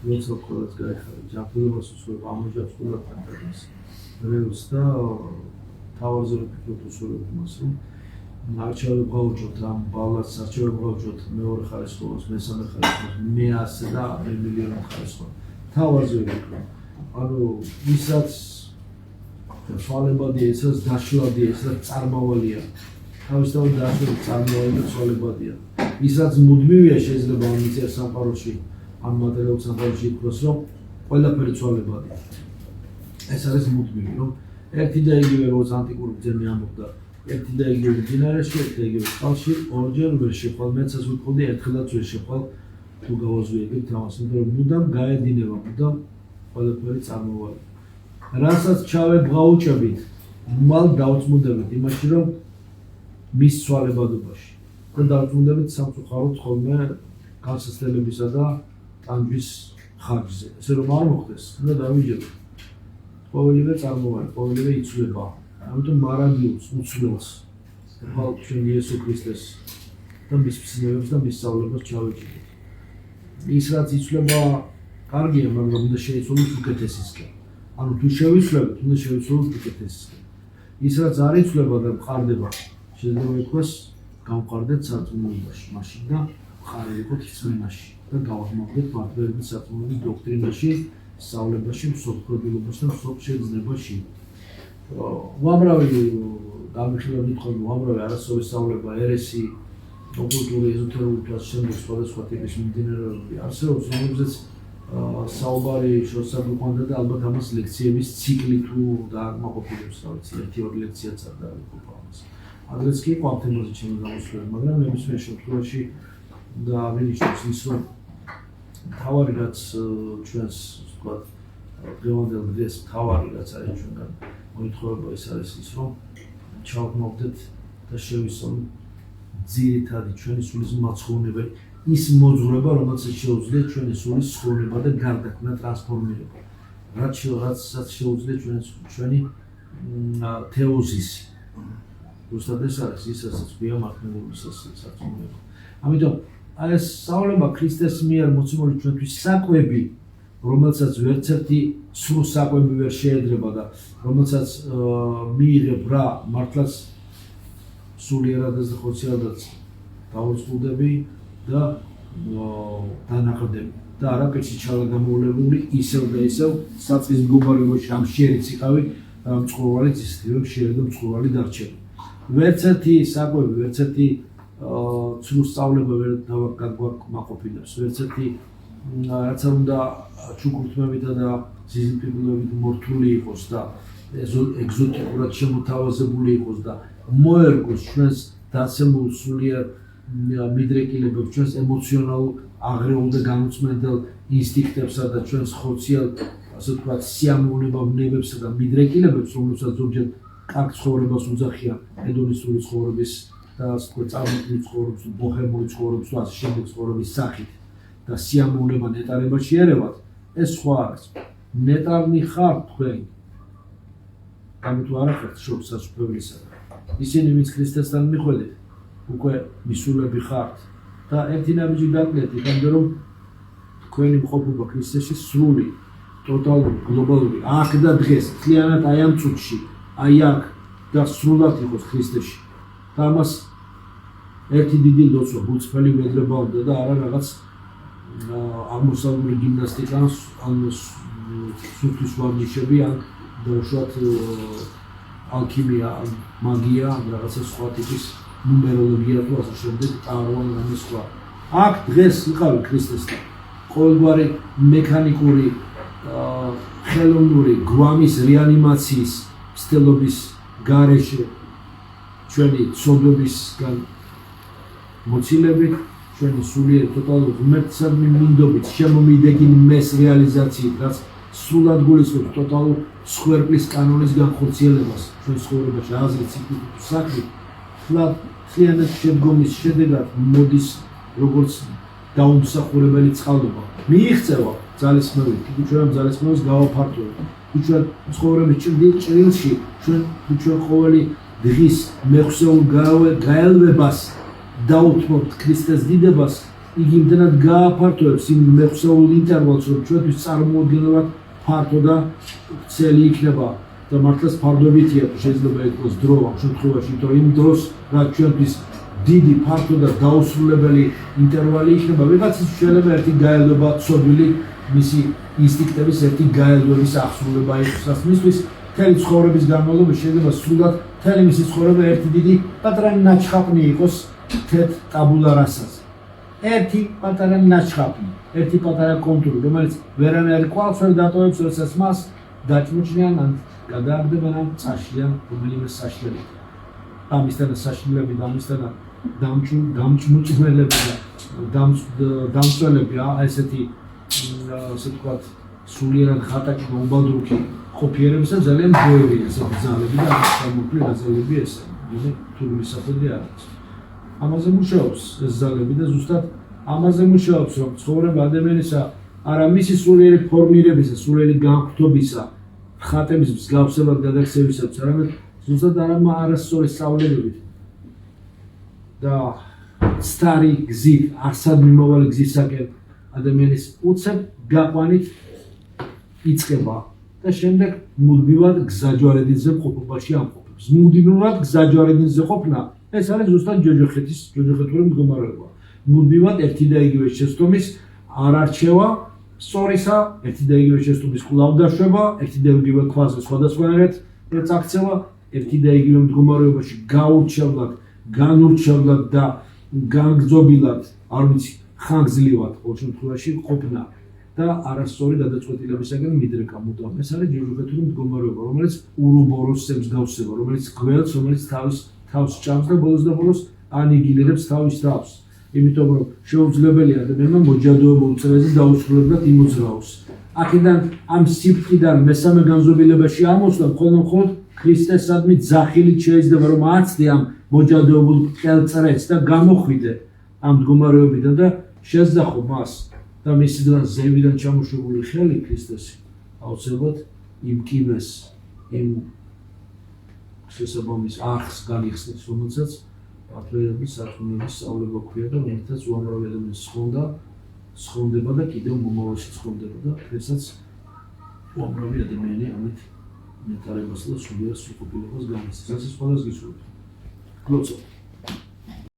როცა ყველას გაიხარა ჯანმრთელობას უსურვებ ამოჯობს ყველა ფაქტს რელს და თავაზე ვფიქრობ უსურვებ მას რომ არჩევები გავუჭოთ ამ ბალანს არჩევები გავუჭოთ მეორე ხარისხოვს მესამე ხარისხოვს მე ასე და მე მილიონი ხარისხოვს თავაზე ვფიქრობ ანუ ვისაც ცვალებადია ესაც დაშლადია ესაც წარმავალია თავისთავად დაშლილი წარმავალი და ცვალებადია ვისაც მუდმივია შეიძლება ამ მიწერ სამყაროში ამ მატერიალურ სამყაროში იფროს რომ ყველაფერი ცვალებადია ეს არის მუდმივი რომ ერთი და იგივე როგორც ანტიკური ბრძენი ამბობდა ერთი და იგივე მდინარეში ერთი და იგივე წყალში ორჯერ ვერ შეხვალ მეცას ვიტყოდი ერთხელაც ვერ შეხვალ თუ გავაზვიებთ ამას იმიტომ რომ მუდამ გაედინება მუდამ ყველაფერი წარმოვალი რასაც ჩავებღაუჭებით მალ დავწმუნდებით იმაში რომ მის ცვალებადობაში და დავწმუნდებით სამწუხაროდ ხოლმე განსაცდელებისა და ტანჯვის ხარჯზე ესე რომ არ მოხდეს უნდა დავიჯეროთ ყოველივე წარმოვალი ყოველივე იცვლება ამიტომ მარადიულს უცვლელს ხალ ჩვენ იესო ქრისტეს და მის მცნებებს და მის სწავლებას ჩავეჭიდეთ ის რაც იცვლება კარგია მაგრამ უნდა შეიცვალოს უკეთესისკენ ანუ თუ შევიცვლებთ უნდა შევიცვალოთ უკეთესისკენ ის რაც არ იცვლება და მყარდება შეიძლება ითქვას გამყარდეთ სარწმუნოებაში მაშინ და მხარი ვიყოთ რწმენაში და გავაღმავდეთ მართლობის სარწმუნოების დოქტრინაში სწავლებაში მსოფლმხედველობაში და მსოფლშეგრძნებაში უამრავი გამიხილება მithყობ უამრავი არასწორი სწავლება ერესი ოკულტური ეზოთერული და შემდეგ სხვადასხვა ტიპის მიმდინარეობები არსებობს რომლებზეც საუბარი შესაძლოა და ალბათ ამას ლექციების ციკლი თუ დააკმაყოფილებს რა ვიცი ერთი-ორი ლექციაც არ დააყოფა ამას ადრეც კი იყო ამ თემაზე ჩემი გამოსვლები მაგრამ ნებისმიერ შემთხვევაში და აღინიშნოს ის რომ თავარი რაც ჩვენს ვთქვათ დღევანდელ დღეს თავარი რაც არის ჩვენგან მოითხოვება ის არის ის რომ ჩავგმოვდეთ და შევისწავლოთ ძირითადი ჩვენი სულის მაცხოვნებელი ის მოძღვრება რომელსაც შეუძლია ჩვენი სულის ცხოვრება და გარდაქმნა ტრანსფორმირება რაც შეუძლია ჩვენი თეოზისი უბრალოდ ეს არის ის რასაც ქვია მართლმადიდებლობის სარწმუნოება ამიტომ ეს სწავლება ქრისტეს მიერ მოცემული ჩვენთვის საკვები რომელსაც ვერც ერთი სრულ საკვები ვერ შეედრება და რომელსაც მიიღებ რა მართლაც სულიერადაც და ხორციელადაც დაუწყლდები და დანაყრდები და არაფერში ჩალაგამოვლებული ისევ და ისევ საწყის მგობარებაში ამ შერიც იყავი მწყურვალიც ისეთი რომ შერი და მწყურვალი დარჩება ვერც ერთი საკვები ვერც ერთი სრულ სწავლება ვერ დავაკმაყოფილებს ვერც ერთი რაც არ უნდა ჩუქურთმებითა და ზიზიფებულებით მორთული იყოს და ეგზოტიკურად შემოთავაზებული იყოს და მოერგოს ჩვენს დაცემულ სულიერ მიდრეკილებებს ჩვენს ემოციონალურ აღრეულ და განუწმენდელ ინსტინქტებსა და ჩვენს ხორციელ ასე ვთქვათ სიამოვნებებსა და მიდრეკილებებს რომლებსაც ზოგჯერ კარგ ცხოვრებას უძახიან ჰედონისტური ცხოვრების და ასე ვთქვათ წარმოქმნილი ცხოვრების ბოჰემური ცხოვრების და ასე შემდეგ ცხოვრების სახით და სიამოვნება ნეტარებაში ერევათ ეს სხვა არის ნეტარნი ხარ თქვენ ამიტომ არაფერს შორს საშუალებისა ისინი ვინც ქრისტესთან მიხვედით უკვე მისულები ხართ და ერთი ნაბიჯი დაკლეთ იქამდე რომ თქვენი მყოფობა ქრისტეში სრული ტოტალური გლობალური აქ და დღეს მთლიანად აი ამ წუთში აი აქ და სრულად იყოს ქრისტეში და ამას ერთი დიდი ლოცვა გულწრფელი მედრება უნდა და არა რაღაც აღმოსავლური გიმნასტიკა ან სუფრის ვარჯიშები ან დაუშვათ ალქიმია ან მაგია ან რაღაცა სხვა ტიპის ნუმეროლოგია თუ ასე შემდეგ ტარო ან სხვა აქ დღეს იყავი ქრისტესთან ყოველგვარი მექანიკური ხელოვნური გვამის რეანიმაციის ცდელობის გარეშე ჩვენი ცოდვებისგან მოცილებით ჩვენი სულიერ ტოტალურ ღმერთსადმი მინდობით შემომიდეგინ მეს რეალიზაციით რაც სრულად გულისხმობს ტოტალურ სხვერპლის კანონის განხორციელებას ჩვენ ცხოვრებაში აზრით სიკეთით საქმით მთლიანად შედგომის შედეგად მოდის როგორც დაუმსახურებელი წყალობა მიიღწევა ძალისხმევით თუ ჩვენ ძალისხმევის გავაფართოვებთ თუ ჩვენ ცხოვრების ჭრილში ჩვენ ყოველი დღის მეხსეულ გაელვებას დაუთმობთ ქრისტეს დიდებას იგი იმდენად გააფართოვებს იმ მეხსოულ ინტერვალს, რომ ჩვენთვის წარმოუდგენლად ფართო და ვრცელი იქნება და მართლაც ფარდობითია, შეიძლება იყოს დრო ამ შემთხვევაში, რომ იმ დროს რაც ჩვენთვის დიდი ფართო და დაუსრულებელი ინტერვალი იქნება, ვიღაცის შეიძლება ერთი გაელვება ცოდვილი მისი ინსტინქტების ერთი გაელვების აღსრულება იყოს მისთვის მთელი ცხოვრების განმავლობაში შეიძლება სრულად მთელი მისი ცხოვრება ერთი დიდი პატარა ნაჩხაპნი იყოს თეთრ ტაბულა რასაზე. ერთი პატარა ნაჩხაპნი, ერთი პატარა კონტური, რომელიც ვერანაირი კვალს ვერ დატოვებს, როდესაც მას დაჭმუჭნიან ან გადააგდებენ ამ წაშლიან რომელიმე საშლელით. ამისთანა საშლელები და ამისთანა დამჭმუჭნელები და დამწველები ესეთი ასე ვთქვათ სულიერად ხატაკი და უბადრუკი ყოფიერებისა ძალიან ბევრია ესეთი ძალები და ამის გამოკლი ძალები ესე თურმის საფუძველი არის. ამაზე მუშაობს ეს ძალები და ზუსტად ამაზე მუშაობს რომ ცხოვრება ადამიანისა არა მისი სულიერი ფორმირებისა, სულიერი განხთობისა, ხატების მსგავსებად გადაქცევისათვის, არამედ ზუსტად არასწორი სწავლებებით და სტარი გზით, არსად მიმავალი გზისაკენ ადამიანის უცებ გაყვანით იწყება და შემდეგ მუდმივად გზაჯვარედინზე ყოფობაში ამყოფებს. მუდმივად გზაჯვარედინზე ყოფნა ეს არის ზუსტად ჯოჯოხეთური მდგომარეობა. მუდმივად ერთი და იგივე შეცდომის არ არჩევა სწორისა, ერთი და იგივე შეცდომის კვლავ დაშვება, ერთი და იგივე ქვაზე სხვადასხვანაირად წაქცევა, ერთი და იგივე მდგომარეობაში გაურჩევლად, განურჩევლად და განგრძობილად, არ ვიცი, ხანგრძლივად ყოველ შემთხვევაში ყოფნა და არასწორი გადაწყვეტილებისაგან მიდრეკა მუდამ. ეს არის ჯოჯოხეთური მდგომარეობა, რომელიც ურუბოროს მსგავსება, რომელიც გველს, რომელიც თავს ჭამს და ბოლოს ანიგილირებს თავის თავს. იმიტომ რომ შეუძლებელია ადამიანმა მოჯადოებულ წრეზე დაუსრულებლად იმოძრაოს. აქედან ამ სიფრთხიდან მესამე განზომილებაში ამოსვლა მხოლოდ ქრისტესადმი ძახილით შეიძლება რომ აცდე ამ მოჯადოებულ წრეს და გამოხვიდე ამ მდგომარეობიდან და შეძახო მას და მისიდან ზევიდან ჩამოშვებული ხელი ქრისტესი აუცილებლად იმკიბეს იმ შესაბამის არხს განიხსნეს, რომელსაც ათვეების სათქმეების სწავლება ქვია და რომელთაც უამრავი ადამიანი სხონდება და კიდევ მომავალში სხონდება და დღესაც უამრავი ადამიანი ამით ნეტარებას და სულიერ სრულყოფილებას განიცდის. ასე სხვადასხვა გისურვებთ. გლოცავ.